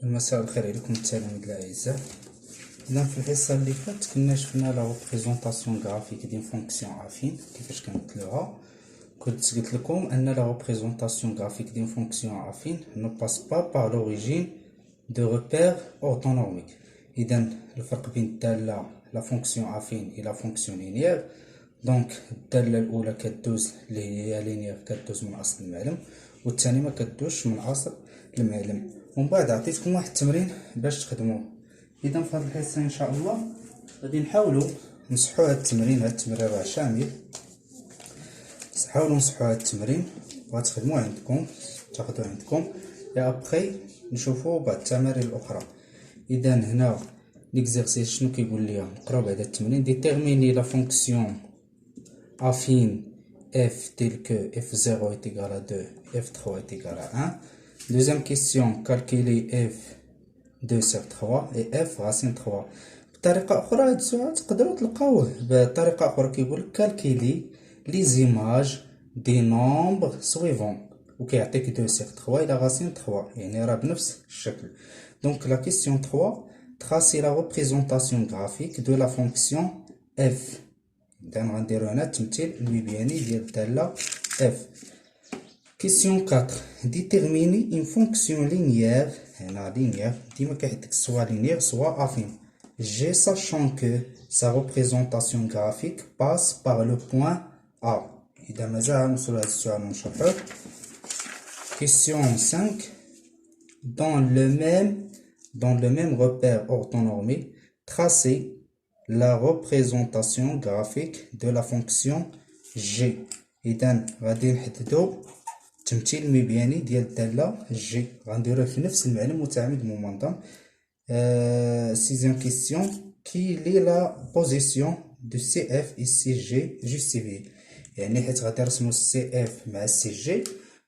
المساء الخير عليكم التلاميذ الاعزاء. اذا في الحصه اللي فاتت كنا شفنا لا ريبريزونطاسيون غرافيك ديال فونكسيون افين كيفاش كنمثلوها. كنت قلت لكم ان لا ريبريزونطاسيون غرافيك ديال فونكسيون افين نو باس با بار لوريجين دو ريبير اورتونورميك. اذا الفرق بين الداله لا فونكسيون افين الى فونكسيون لينيير، دونك الداله الاولى كدوز اللي هي لينيير كدوز من اصل المعلم، والثانيه ما كدوزش من اصل المعلم. ومن بعد عطيتكم واحد التمرين باش تخدموه. اذا في هذه الحصه ان شاء الله غادي نحاولوا نصحوا هذا التمرين. هذا التمرين راه شامل، حاولوا نصحوا هذا التمرين وغتخدموه عندكم، تاخذوه عندكم يا ابخي نشوفوا بعض التمارين الاخرى. اذا هنا ليكزيرسيس شنو كيقول لي؟ نقراو بعد التمرين. ديتيرميني لا فونكسيون affine f tel que f0 est égal à 2, f3 est égal à 1. Deuxième question, calculer f2 sur 3 et f racine 3. بطريقة أخرى هاد السؤال تقدروا تلقاوه بطريقة أخرى، كيقول calculer les images des nombres suivants وكيعطيك 2 sur 3 إلى racine 3، يعني راه بنفس الشكل. Donc la question 3, tracer la représentation graphique de la fonction f. إذا غنديرو هنا التمثيل المبياني ديال الدالة f. Question 4, déterminer une fonction linéaire. هنا linéaire ديما كيعطيك soit linéaire soit affine g, sachant que sa représentation graphique passe par le point A. إذا مازال نوصلو لهاد السؤال ونشرحوه. Question 5, dans le même repère orthonormé, tracer la représentation graphique de la fonction g. إذا غادي نحددو التمثيل المبياني ديال الدالة g، غنديروه في نفس المعلم متعامد ممنظم. Sixième question, quelle est la position de CF et CG justifiée؟ يعني حيت غادي نرسمو CF مع CG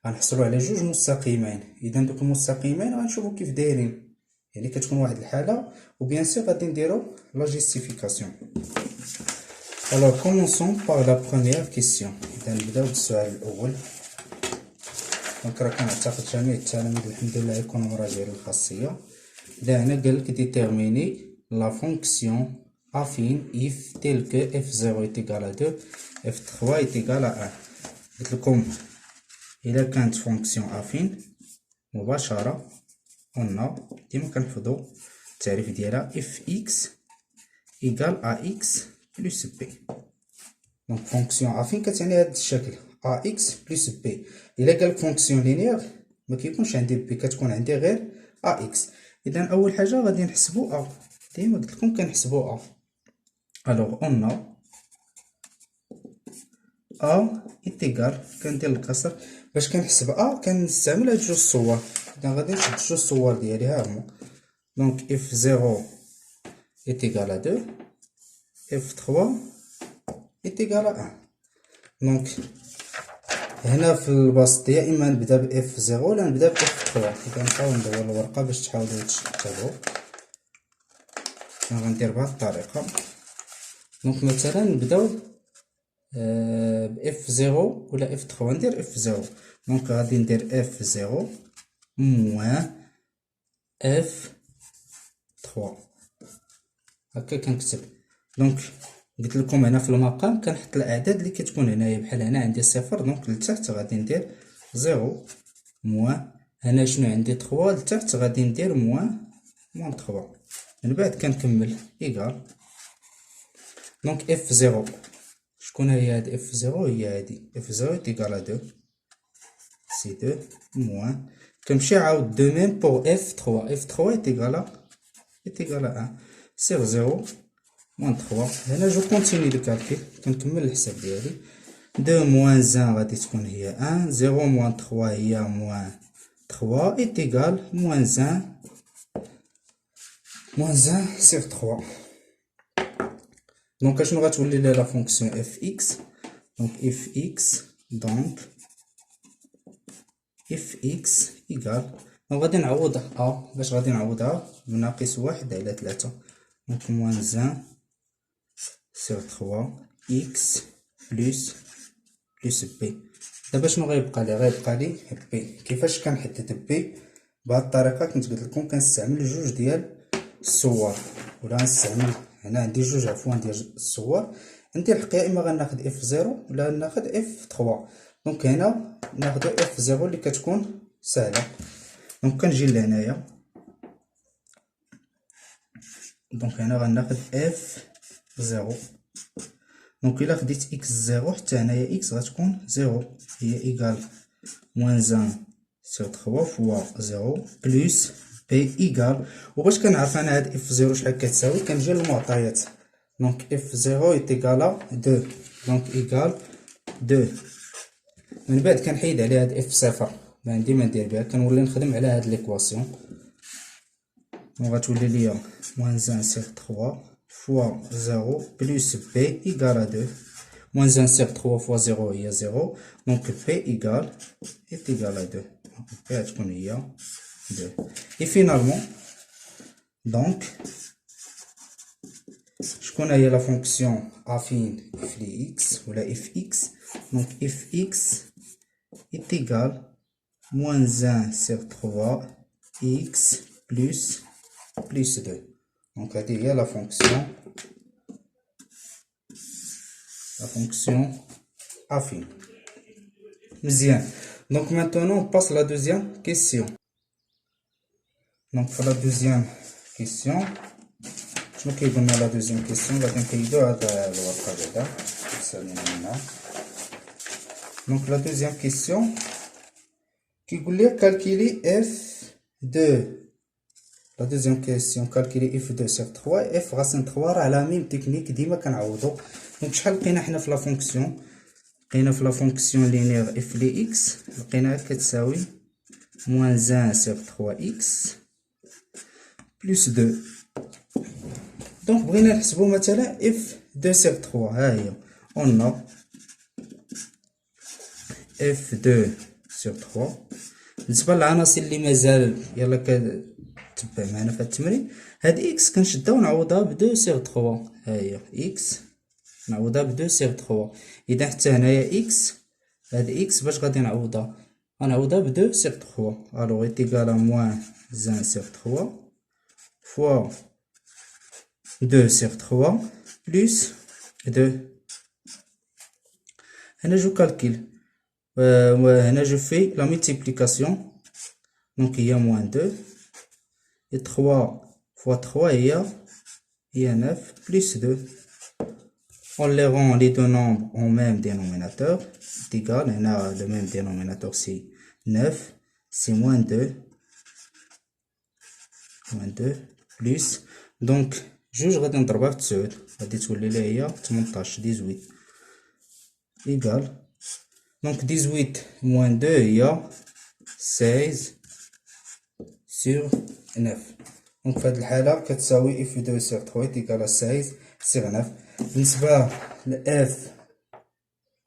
غنحصلو على جوج مستقيمين. إذا دوك المستقيمين غنشوفو كيف دايرين، يعني كتكون واحد الحالة وبيان سور غادي نديرو لا جيستيفيكاسيون. Alors commençons par la première question. إذا نبداو بالسؤال الأول. دونك راه كنعتقد جميع التلاميذ الحمد لله يكونوا مراجعين الخاصية. إذا هنا قالك ديتيرميني لا فونكسيون affine if tel que f0 est égal à 2, f3 est égal à 1. قلت لكم إلا كانت فونكسيون affine مباشرة قلنا ديما كنحفظو التعريف ديالها fx égal à x plus b. دونك فونكسيون affine كتعني هاد الشكل ax plus b. إلا قالك فونكسيون لينيير ما كيكونش عندي b، كتكون عندي غير ax. إذا أول حاجة غادي نحسبو a، ديما قلت لكم كنحسبو a. ألوغ قلنا a est égal، كندير الكسر باش كنحسب a كنستعمل هاد جوج الصور. إذا غادي نشد جوج الصور ديالي ها هما. دونك f0 est égal à 2، f3 est égal à 1. دونك هنا في البسط يا اما نبدا ب f0 ولا نبدا ب f3. اذا نحاول ندور الورقه باش تحاولوا تشتغلوا. انا غندير بهذه الطريقه. دونك مثلا نبداو ب f0 ولا f3. ندير f0. دونك غادي ندير f0 موان f3 هكا كنكتب. دونك قلت لكم هنا في المقام كنحط الاعداد اللي كتكون هنايا، بحال هنا عندي صفر دونك لتحت غادي ندير 0 موان، هنا شنو عندي 3 لتحت غادي ندير موان 3. من بعد كنكمل ايكال. دونك اف 0 شكون هي هاد اف 0؟ هي هادي اف 0 ايكال 2 سي 2 موان. كنمشي عاود دو ميم بور اف 3. اف 3 ايكال 1 سير 0 moins 3. هنا جو كونتيني لو كالكول، كنكمل الحساب ديالي. 2 moins 1 غادي تكون هي 1، 0 moins 3 هي moins 3 est égal moins 1 sur 3. دونك اشنو غتولي لي لا فونكسيون fx؟ دونك fx égal، غادي نعوض a. باش غادي نعوضها بناقص 1 على 3. دونك moins 1 sur 3 x plus b. دابا شنو غيبقى لي؟ غيبقى لي b. كيفاش كنحدد b؟ بهاد الطريقه كنت قلت لكم كنستعمل جوج ديال الصور، ولا غنستعمل هنا عندي جوج عفوا ديال الصور. عندي الحق يا اما غناخد اف 0 ولا ناخد اف 3. دونك هنا ناخدو اف 0 اللي كتكون سهله. دونك كنجي لهنايا، دونك هنا غناخد اف 0. دونك الا خديت اكس 0 حتى هنايا اكس غتكون 0 هي ايكال موان 1 سيغ 3 فوا 0 بلس بي ايكال. وباش كنعرف انا هاد اف 0 شحال كتساوي كنجي للمعطيات. دونك اف 0 ايكالا 2، دونك ايكال 2. من بعد كنحيد على هاد اف 0 ما عندي ما ندير بها، كنولي نخدم على هاد ليكواسيون. وغتولي ليا موان 1 سيغ 3 فوا 0 بلس بي ايكال 2. موان 1 سيغ 3 فوا 0 هي 0، دونك بي ايكال est égal à 2. Donc, P غتكون هي 2. Et finalement, donc, شكون هي لا فونكسيون افين f de x ولا fx. Donc fx est égal moins 1 sur 3 x plus 2. Donc هذه هي لا فونكسيون affine. مزيان. Donc maintenant on passe à la deuxième question. Donc pour la deuxième question, شنو كيقولنا لا دوزيام كيسيون؟ غادي نقيدو هاد الورقه بعدا سالينا منها. دونك لا دوزيام كيسيون كيقول لي كالكيلي اف 2. لا دوزيام كيسيون كالكيلي اف 2 سيغ 3 اف غاسين 3 راه لا ميم تكنيك ديما كنعوضو. دونك شحال لقينا حنا في لا فونكسيون؟ لقينا في لا فونكسيون لينيير اف لي اكس لقيناها كتساوي موان 1 سيغ 3 اكس بلس 2. دونك بغينا نحسبو مثلا اف 2 سيغ 3. ها هي اون اف 2 سيغ 3. بالنسبه للعناصر اللي مازال يلا كتبع معنا في التمرين، هاد اكس كنشدها ونعوضها ب 2 سيغ 3. ها هي اكس نعوضها ب 2 سيغ 3. اذا حتى هنايا اكس، هاد اكس باش غادي نعوضها؟ غنعوضها ب 2 سيغ 3. الوغ ايتيكال موان 1 سيغ 3 فوا 2 sur 3 plus 2. هنا جو كالكيل، هنا جو في لا ملتيبليكاسيون. دونك هي موان 2 et 3 fois 3 هي 9 plus 2. On les rend les deux nombres en même dénominateur. C'est égal, هنا le même dénominateur c'est 9, c'est moins 2 plus. Donc جوج غادي نضربها في 9 غادي تولي لي هي 18 ايكال. دونك 18 موان 2 هي 16 سور 9. دونك في هاد الحالة كتساوي اف 2 سور 3 ايكال 16 سور 9. بالنسبة لاف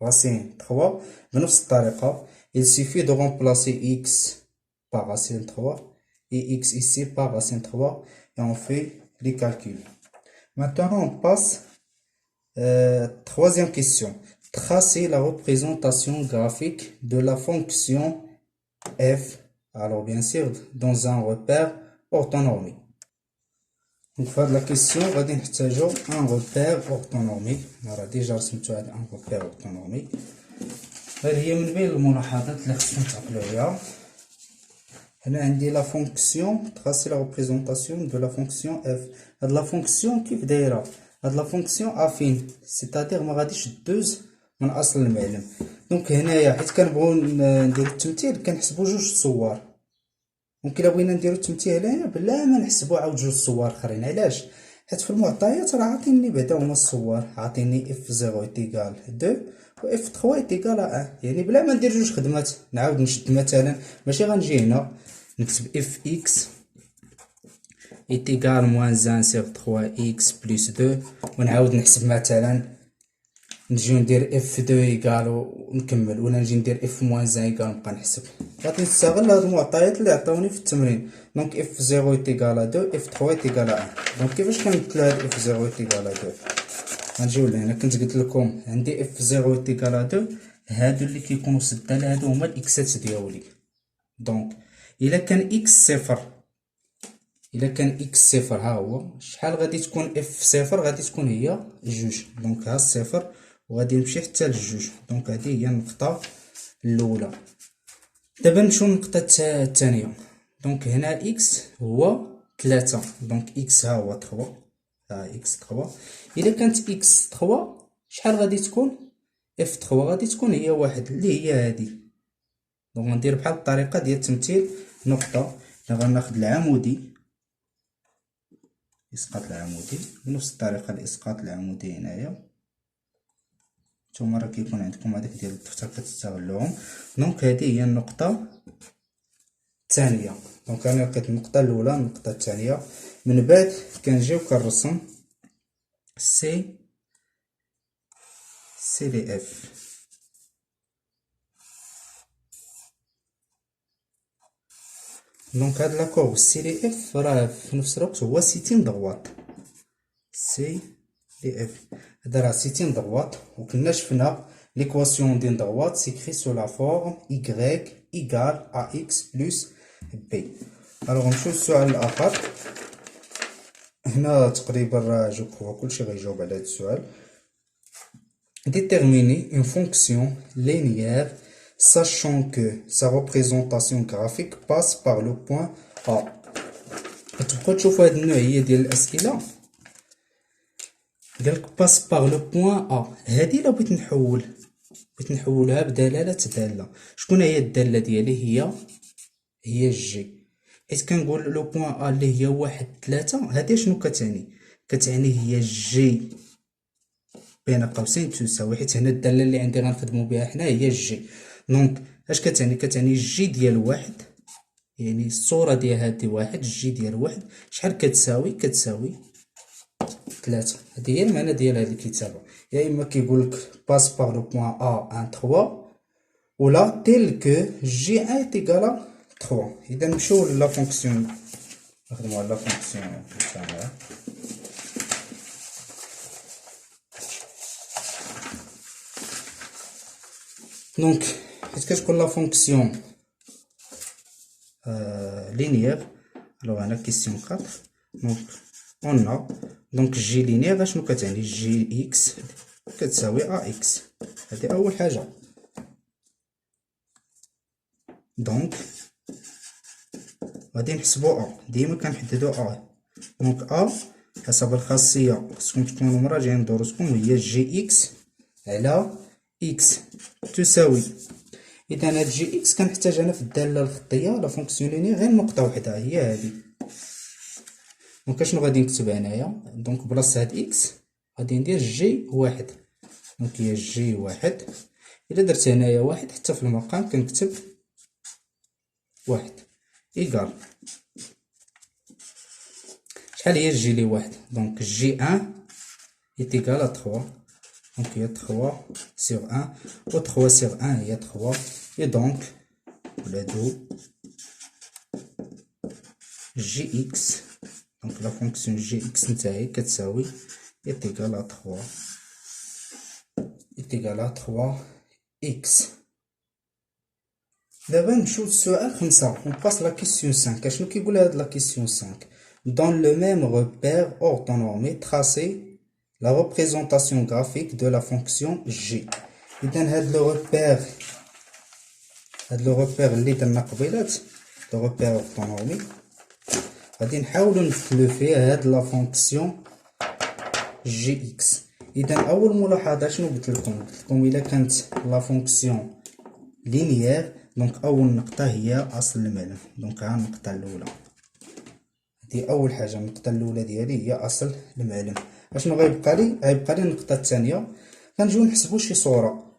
راسين 3 بنفس الطريقة il suffit de remplacer x par racine 3 et x ici par racine 3 et on fait les calculs. Maintenant, on passe troisième question. Tracer la représentation graphique de la fonction f, alors bien sûr, dans un repère orthonormé. Donc, pour la question, on va dire un repère orthonormé. Alors, déjà, un repère orthonormé. هذه من بين الملاحظات اللي خصنا تعقلوا عليها. هنا عندي لا فونكسيون تراسي لا ريبريزونطاسيون دو لا فونكسيون اف. هاد لا فونكسيون كيف دايره؟ هاد لا فونكسيون افين سيتادير ما غاديش دوز من اصل المعلم. دونك هنايا حيت كنبغيو نديرو التمثيل كنحسبو جوج صور. دونك الا بغينا نديرو التمثيل هنايا بلا ما نحسبو عاود جوج صور اخرين. علاش؟ حيت في المعطيات راه عاطيني بعدا هما الصور، عاطيني اف 0 ايكال 2 و اف 3 ايكال 1. يعني بلا ما ندير جوج خدمات نعاود نشد مثلا، ماشي غنجي هنا نكتب اف اكس ايكال موان 1 سيغ 3 اكس بلس 2 ونعاود نحسب مثلا نجي ندير اف 2 ايكال ونكمل، ولا نجي ندير اف موان 1 ايكال نبقى نحسب. غادي نستغل هاد المعطيات اللي عطاوني في التمرين. دونك اف 0 ايكال 2 اف 3 ايكال 1. دونك كيفاش كنبدلو هاد اف 0 ايكال 2؟ غنجيو لهنا كنت قلت لكم عندي اف 0 ايكال 2 هادو اللي كيكونوا سدال هادو هما الاكسات ديالي. دونك الا كان اكس صفر، الا كان اكس صفر ها هو شحال غادي تكون اف صفر؟ غادي تكون هي جوج. دونك ها الصفر وغادي نمشي حتى لجوج. دونك هذه هي النقطه الاولى. دابا نمشيو للنقطه الثانيه. دونك هنا اكس هو 3. دونك اكس ها هو 3، ها اكس 3. الا كانت اكس 3 شحال غادي تكون؟ اف 3 غادي تكون هي واحد اللي هي هذه. دونك غندير بحال الطريقه ديال تمثيل نقطه. غناخذ العمودي، اسقاط العمودي بنفس الطريقه لاسقاط العمودي هنايا. نتوما راه كيكون عندكم هذاك ديال الدفتر كتستغلوهم. دونك هذه هي النقطه الثانيه. دونك انا لقيت النقطه الاولى، النقطه الثانيه. من بعد كنجيو كنرسم سي دي اف. دونك هاد لاكور سي دي اف راه في نفس الوقت هو 60 ضغواط. سي دي اف هذا راه 60 ضغواط. وكنا شفنا ليكواسيون ديال ضغواط سيكري سو لا فورم y ايكال ا اكس بلس بي. الوغ نمشيو للسؤال الاخر. هنا تقريبا راه جو كوا كلشي غيجاوب على هذا السؤال. Déterminer une fonction linéaire sachant que sa représentation graphique passe par le point A. تبقاو تشوفوا هاد النوعيه ديال الاسئله. قالك باس بار لو بوين ا. هادي الا بغيت نحولها بدلاله داله. شكون هي الداله ديالي؟ هي جي. حيت كنقول لو بوين ا اللي هي 1 3، هادي شنو كتعني هي جي بين قوسين تساوي، حيت هنا الداله اللي عندي غنخدمو بها حنا هي جي. دونك اش كتعني جي ديال واحد، يعني الصوره ديال هادي واحد، جي ديال واحد شحال كتساوي 3. هذه هي المعنى ديال هذه الكتابه. يا اما كيقول لك باس بار لو بوين ا ان 3 ولا تيل كو جي ان ايكال 3. اذا نمشيو لا فونكسيون، نخدموا على لا فونكسيون تاعنا. دونك حيت كتكون لا فونكسيون لينيير. الوغ هنا كيسيون 4. دونك اون ا دونك جي لينيير شنو كتعني؟ جي اكس كتساوي ا اكس. هذه اول حاجه. دونك غادي نحسبو ا، ديما كنحددو ا. دونك ا حسب الخاصيه خصكم تكونوا مراجعين دروسكم هي جي اكس على اكس تساوي. اذا هاد جي اكس كنحتاج انا في الداله الخطيه لا فونكسيون لينيير غير نقطه وحده هي هذه. دونك شنو غادي نكتب هنايا؟ دونك بلاصه هاد اكس غادي ندير جي واحد. دونك هي جي واحد. الا درت هنايا واحد حتى في المقام كنكتب واحد ايكال شحال هي جي لي واحد؟ دونك جي ان ايكال 3. دونك هي 3 sur 1 و 3 sur 1 هي 3. et donc ولادو جي اكس دونك لا فونكسيون جي اكس نتاعي كتساوي ايكال 3 اكس. دابا نمشيو للسؤال 5. on passe la question 5. شنو كيقول هاد لا كيسيون 5؟ dans le même repère orthonormé tracé la représentation graphique de la fonction g. إذا هاد لو روبير اللي درنا قبيلات لو روبير اورتونومي غادي نحاولو نمثلو فيه هاد لا فونكسيون جي اكس. اذا اول ملاحظه شنو قلت لكم الا كانت لا فونكسيون لينيير دونك اول نقطه هي اصل المعلم. دونك ها النقطه الاولى هذه اول حاجه، النقطه الاولى ديالي هي اصل المعلم. اشنو غيبقى لي النقطه الثانيه. غنجيو نحسبوا شي صوره.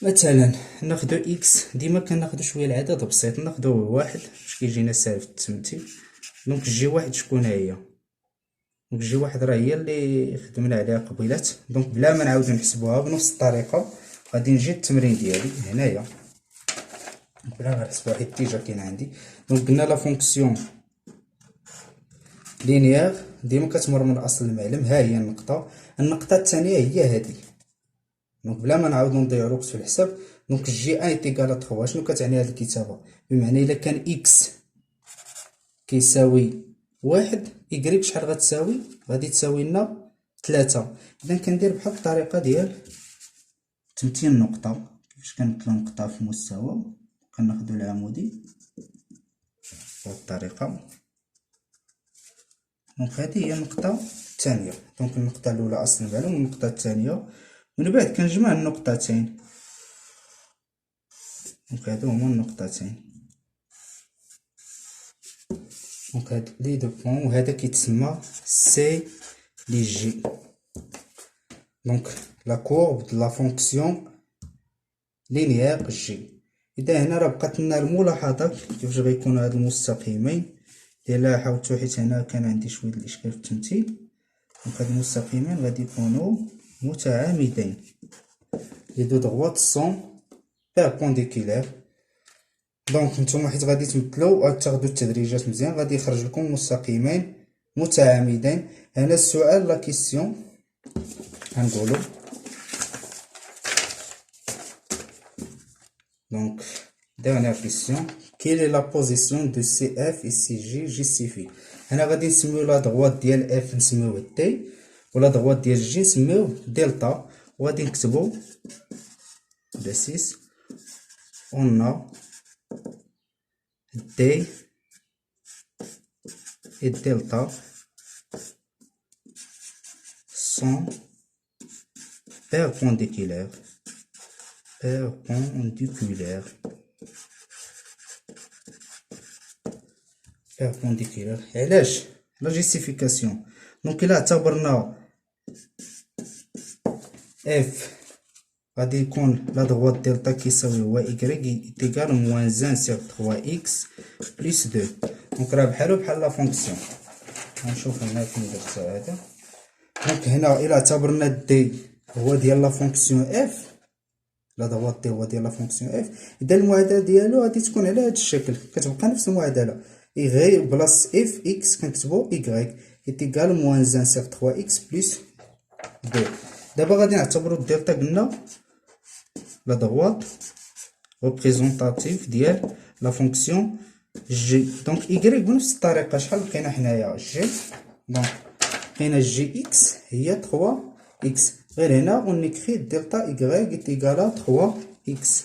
مثلا ناخدو اكس، ديما كناخدو شويه العدد بسيط، ناخدو واحد باش كيجينا ساهل في التمثيل. دونك جي واحد شكون هي؟ دونك جي واحد راه هي اللي خدمنا عليها قبيلات. دونك بلا ما نعاودو نحسبوها بنفس الطريقه غادي نجي التمرين ديالي هنايا بلا ما نحسبوها حيت ديجا كاين عندي. دونك قلنا لا فونكسيون لينيير ديما كتمر من اصل المعلم. ها هي النقطه الثانيه هي هذه. دونك بلا ما نعاودو نضيعو الوقت في الحساب دونك جي ان ايتيكال 3. شنو كتعني هاد الكتابه؟ بمعنى الا كان اكس كيساوي 1 إيكغيك شحال غتساوي؟ غادي تساوي لنا 3. اذا كندير بحال الطريقه ديال تمثيل النقطه. كيفاش كنمثلو نقطه في المستوى؟ كناخدو العمودي بهاد الطريقه. دونك هذه هي النقطه الثانيه. دونك النقطه الاولى اصل المعلوم، والنقطه الثانيه من بعد كنجمع النقطتين. دونك هادو هما النقطتين. دونك هاد لي دو بوين، وهذا كيتسمى سي لي جي. دونك لا كورب دو لا فونكسيون لينيير جي. اذا هنا راه بقات لنا الملاحظه كيفاش غيكونوا هاد المستقيمين. الا حاولتو حيت هنا كان عندي شويه الاشكال في التمثيل. دونك هاد المستقيمين غادي يكونوا متعامدين. لي دو دغوات سون بيربونديكولير. دونك نتوما حيت غادي تمثلوا تاخذوا التدريجات مزيان غادي يخرج لكم مستقيمين متعامدين. هنا السؤال لا كيسيون غنقولوا دونك dernière question, quelle est la position de CF et CG justifie. هنا غادي نسميو لا droite ديال F نسميوه D ولا droite ديال G نسميوه دلتا. وغادي نكتبو de 6 on a D et delta sont perpendiculaires. perpendiculaire. علاش لا جيستيفيكاسيون؟ دونك الا اعتبرنا اف غادي يكون لا دغوات دلتا كيساوي هو ايكغيك ايكال موان 1 سيغ 3 اكس بلس 2. دونك راه بحالو بحال لا فونكسيون. غنشوف هنا فين درت هذا. دونك هنا الا اعتبرنا دي هو ديال لا فونكسيون اف، لا دغوات دي هو ديال لا فونكسيون اف، اذا المعادله ديالو غادي تكون على هذا الشكل. كتبقى نفس المعادله اي بلاص اف اكس كنكتبو ايكغيك ايكال موان 1 سيغ 3 اكس بلس 2. دابا غادي نعتبرو الدلتا قلنا لا droite représentative ديال لا فونكسيون جي. دونك ايكغيك بنفس الطريقه شحال لقينا حنايا جي. دونك لقينا جي اكس هي 3 اكس، غير هنا اون نيكري دلتا ايكغيك ايكالا 3 اكس.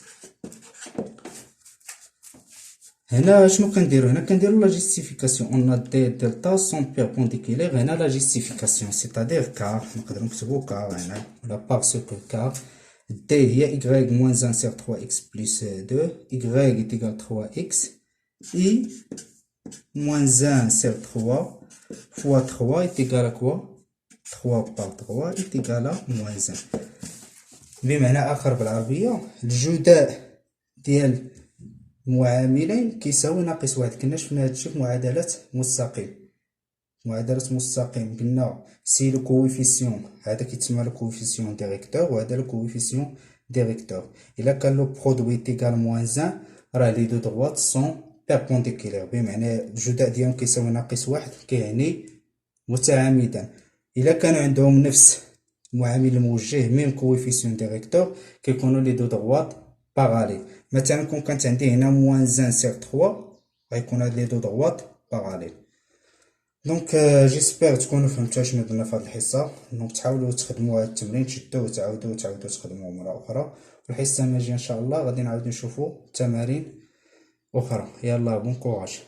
هنا شنو كنديرو؟ هنا كنديرو لا جيستيفيكاسيون اون دي دلتا سون بيربونديكولير. هنا لا جيستيفيكاسيون سيتادير كار، نقدرو نكتبو كار هنا ولا بارسكو كار. D هي y moins 1 sur 3x plus 2, y est égal à 3x, i moins 1 sur 3 fois 3 est égal à quoi? 3 par 3 est égal à moins 1. بمعنى آخر بالعربية الجداء ديال المعاملين كيساوي ناقص 1. كنا شفنا هادشي في معادلة مستقيم. معادلة مستقيم قلنا سي لو كويفيسيون هذا كيتسمى لو كويفيسيون ديريكتور وهذا لو كويفيسيون ديريكتور. الا كان لو برودوي تيكال موان 1 راه لي دو دغوات سون بيربونديكولير، بمعنى الجداء ديالهم كيساوي ناقص 1 كيعني متعامدا. الا كانوا عندهم نفس المعامل الموجه ميم كويفيسيون ديريكتور كيكونوا لي دو دغوات باراليل. مثلا كون كانت عندي هنا موان 1 سيغ 3 غيكون هاد لي دو دغوات باراليل. دونك جيسبر تكونوا فهمتوا شنو درنا في هذه الحصه. دونك تحاولوا تخدموا هذا التمرين، تشدوه وتعاودوا تخدموه مره اخرى. في الحصه الجايه ان شاء الله غادي نعاودوا نشوفوا تمارين اخرى. يلا بون كوراج.